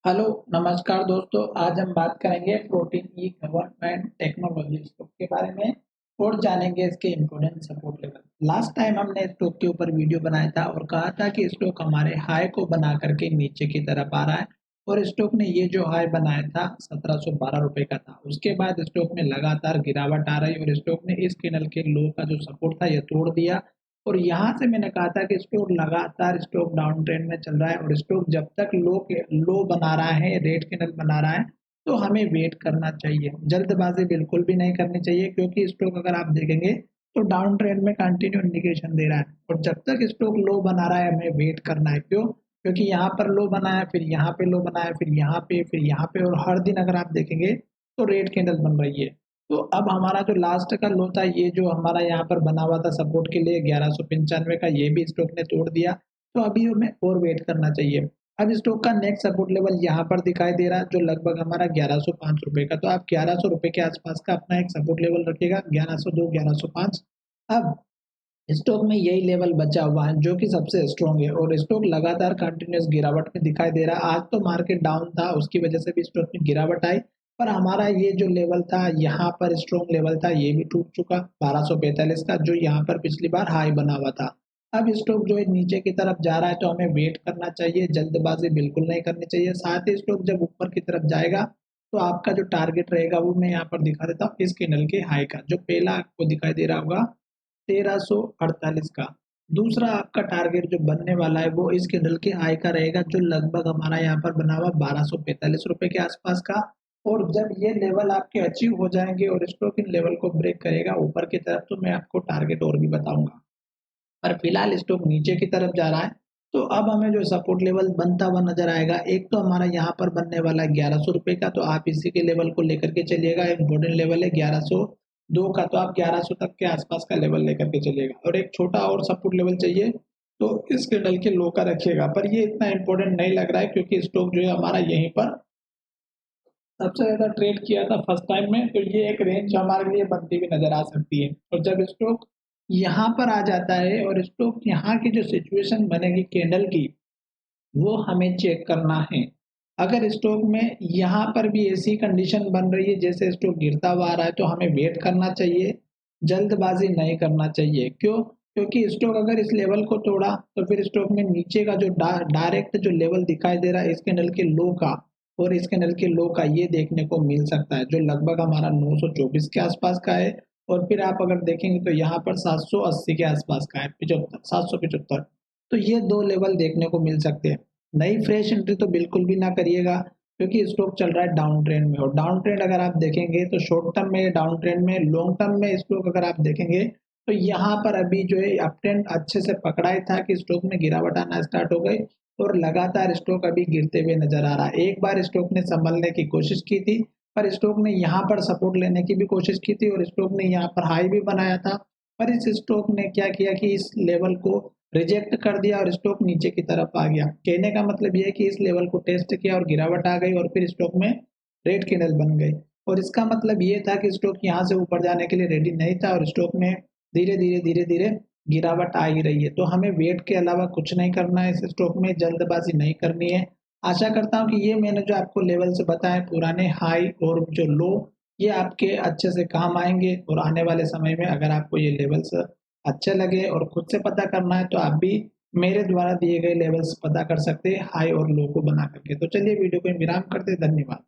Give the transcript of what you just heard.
Hello नमस्कार दोस्तों। आज हम बात करेंगे प्रोटीन ई गवर्नमेंट टेक्नोलॉजी स्टॉक के बारे में और जानेंगे इसके important support level. Last time हमने स्टॉक के ऊपर वीडियो बनाया था और कहा था कि स्टॉक हमारे हाई को बना करके नीचे की तरफ आ रहा है और स्टॉक ने ये जो हाई बनाया था 1712 रुपए का था। उसके बाद स्टॉक में लगातार गिरावट आ रही और स्टॉक ने इस कैंडल के लो का जो सपोर्ट था ये तोड़ दिया और यहाँ से मैंने कहा था कि स्टॉक लगातार स्टॉक डाउन ट्रेंड में चल रहा है और स्टॉक जब तक लो बना रहा है, रेड कैंडल बना रहा है, तो हमें वेट करना चाहिए। जल्दबाजी बिल्कुल भी नहीं करनी चाहिए क्योंकि स्टॉक अगर आप देखेंगे तो डाउन ट्रेंड में कंटिन्यू इंडिकेशन दे रहा है और जब तक स्टॉक लो बना रहा है हमें वेट करना है। क्यों? क्योंकि यहाँ पर लो बनाया, फिर यहाँ पे लो बनाया, फिर यहाँ पे, फिर यहाँ पे और हर दिन अगर आप देखेंगे तो रेड कैंडल बन रही है। तो अब हमारा जो लास्ट का लो था, ये जो हमारा यहाँ पर बना हुआ था सपोर्ट के लिए 1195 का, ये भी स्टॉक ने तोड़ दिया। तो अभी हमें और वेट करना चाहिए। अब स्टॉक का नेक्स्ट सपोर्ट लेवल यहाँ पर दिखाई दे रहा है जो लगभग हमारा 1105 रुपए का। तो आप 1100 रुपए के आसपास का अपना एक सपोर्ट लेवल रखिएगा, 1102 1105। अब स्टॉक में यही लेवल बचा हुआ है जो कि सबसे स्ट्रॉन्ग है और स्टॉक लगातार कंटिन्यूस गिरावट में दिखाई दे रहा है। आज तो मार्केट डाउन था, उसकी वजह से भी स्टॉक में गिरावट आई, पर हमारा ये जो लेवल था यहाँ पर स्ट्रॉन्ग लेवल था, ये भी टूट चुका 1245 का, जो यहाँ पर पिछली बार हाई बना हुआ था। अब स्टॉक जो है नीचे की तरफ जा रहा है तो हमें वेट करना चाहिए, जल्दबाजी बिल्कुल नहीं करनी चाहिए। साथ ही स्टॉक जब ऊपर की तरफ जाएगा तो आपका जो टारगेट रहेगा वो मैं यहाँ पर दिखा देता हूँ, इस कैंडल के हाई का जो पहला आपको दिखाई दे रहा होगा 1348 का। दूसरा आपका टारगेट जो बनने वाला है वो इस कैंडल के हाई का रहेगा जो लगभग हमारा यहाँ पर बना हुआ 1245 रुपए के आसपास का। और जब ये लेवल आपके अचीव हो जाएंगे और स्टॉक इन लेवल को ब्रेक करेगा ऊपर की तरफ तो मैं आपको टारगेट और भी बताऊंगा। पर फिलहाल स्टॉक नीचे की तरफ जा रहा है। तो अब हमें जो सपोर्ट लेवल बनता हुआ नजर आएगा, एक तो हमारा यहाँ पर बनने वाला है 1100 रुपए का, तो आप इसी के लेवल को लेकर के चलिएगा। इम्पोर्टेंट लेवल है 1102 का, तो आप 1100 तक के आसपास का लेवल लेकर के चलिएगा। और एक छोटा और सपोर्ट लेवल चाहिए तो इस कैंडल के लो का रखिएगा, पर ये इतना इंपॉर्टेंट नहीं लग रहा है क्योंकि स्टॉक जो है हमारा यहीं पर सबसे ज्यादा ट्रेड किया था फर्स्ट टाइम में, तो ये एक रेंज हमारे लिए बनती हुई नजर आ सकती है। और जब स्टॉक यहाँ पर आ जाता है और स्टॉक यहाँ की जो सिचुएशन बनेगी कैंडल की वो हमें चेक करना है। अगर स्टॉक में यहाँ पर भी ऐसी कंडीशन बन रही है जैसे स्टॉक गिरता हुआ आ रहा है तो हमें वेट करना चाहिए, जल्दबाजी नहीं करना चाहिए। क्यों? क्योंकि स्टॉक अगर इस लेवल को तोड़ा तो फिर स्टॉक में नीचे का जो डायरेक्ट जो लेवल दिखाई दे रहा है इस कैंडल के लो का और इस कैंडल के लो का, ये देखने को मिल सकता है जो लगभग हमारा 924 के आसपास का है। और फिर आप अगर देखेंगे तो यहाँ पर 780 के आसपास का है, 75 775। तो ये दो लेवल देखने को मिल सकते हैं। नई फ्रेश एंट्री तो बिल्कुल भी ना करिएगा क्योंकि स्टॉक चल रहा है डाउन ट्रेंड में और डाउन ट्रेंड अगर आप देखेंगे तो शॉर्ट टर्म में डाउन ट्रेंड में, लॉन्ग टर्म में स्टॉक अगर आप देखेंगे तो यहाँ पर अभी जो है अप ट्रेंड अच्छे से पकड़ा ही था कि स्टॉक में गिरावट आना स्टार्ट हो गई और लगातार स्टॉक अभी गिरते हुए नजर आ रहा है। एक बार स्टॉक ने संभलने की कोशिश की थी पर स्टॉक ने यहाँ पर सपोर्ट लेने की भी कोशिश की थी और स्टॉक ने यहाँ पर हाई भी बनाया था, पर इस स्टॉक ने क्या किया कि इस लेवल को रिजेक्ट कर दिया और स्टॉक नीचे की तरफ आ गया। कहने का मतलब ये है कि इस लेवल को टेस्ट किया और गिरावट आ गई और फिर स्टॉक में रेड कैंडल बन गई और इसका मतलब ये था कि स्टॉक यहाँ से ऊपर जाने के लिए रेडी नहीं था और स्टॉक में धीरे धीरे गिरावट आ ही रही है। तो हमें वेट के अलावा कुछ नहीं करना है, इस स्टॉक में जल्दबाजी नहीं करनी है। आशा करता हूँ कि ये मैंने जो आपको लेवल से बताया पुराने हाई और जो लो, ये आपके अच्छे से काम आएंगे और आने वाले समय में अगर आपको ये लेवल्स अच्छे लगे और खुद से पता करना है तो आप भी मेरे द्वारा दिए गए लेवल्स पता कर सकते हैं हाई और लो को बना करके। तो चलिए वीडियो को विराम करते हैं। धन्यवाद।